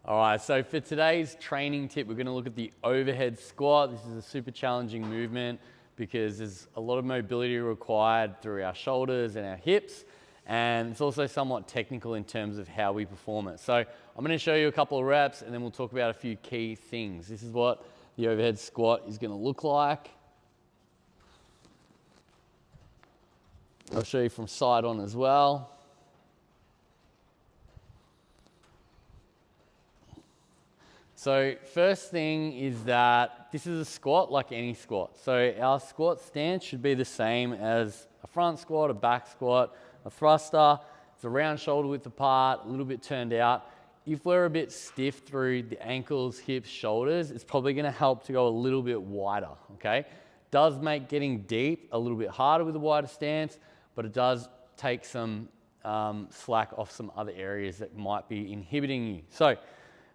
All right, so for today's training tip, we're going to look at the overhead squat. This is a super challenging movement because there's a lot of mobility required through our shoulders and our hips, and it's also somewhat technical in terms of how we perform it. So I'm going to show you a couple of reps and then we'll talk about a few key things. This is what the overhead squat is going to look like. I'll show you from side on as well. So first thing is that this is a squat like any squat. So our squat stance should be the same as a front squat, a back squat, a thruster. It's a round shoulder width apart, a little bit turned out. If we're a bit stiff through the ankles, hips, shoulders, it's probably gonna help to go a little bit wider, okay? Does make getting deep a little bit harder with a wider stance, but it does take some slack off some other areas that might be inhibiting you. So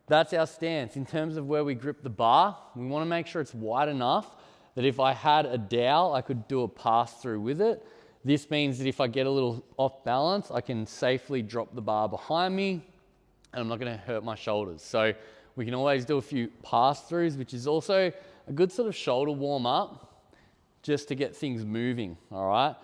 that's our stance. In terms of where we grip the bar, we want to make sure it's wide enough that if I had a dowel, I could do a pass through with it. This means that if I get a little off balance, I can safely drop the bar behind me and I'm not going to hurt my shoulders. So we can always do a few pass throughs, which is also a good sort of shoulder warm up just to get things moving, all right?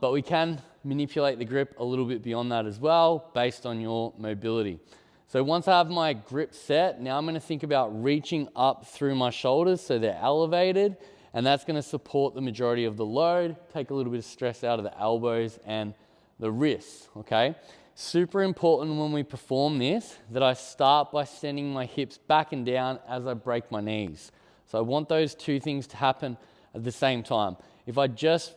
But we can manipulate the grip a little bit beyond that as well based on your mobility. So once I have my grip set, now I'm going to think about reaching up through my shoulders so they're elevated, and that's going to support the majority of the load, take a little bit of stress out of the elbows and the wrists, okay? Super important when we perform this that I start by sending my hips back and down as I break my knees. So I want those two things to happen at the same time. If I just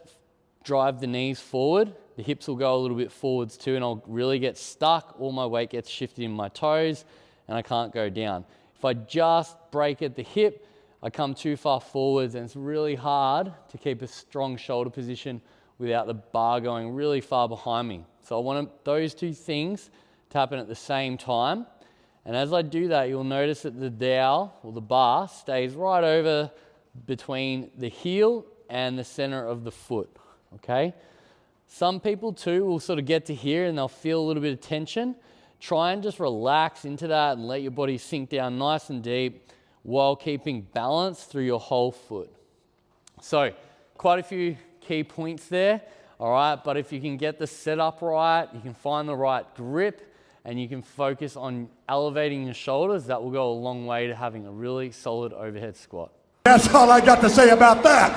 drive the knees forward, the hips will go a little bit forwards too, and I'll really get stuck. All my weight gets shifted in my toes and I can't go down. If I just break at the hip, I come too far forwards and it's really hard to keep a strong shoulder position without the bar going really far behind me. So I want those two things to happen at the same time. And as I do that, you'll notice that the dowel or the bar stays right over between the heel and the center of the foot, okay? Some people too will sort of get to here and they'll feel a little bit of tension. Try and just relax into that and let your body sink down nice and deep while keeping balance through your whole foot. So quite a few key points there, all right? But if you can get the setup right, you can find the right grip and you can focus on elevating your shoulders, that will go a long way to having a really solid overhead squat. That's all I got to say about that.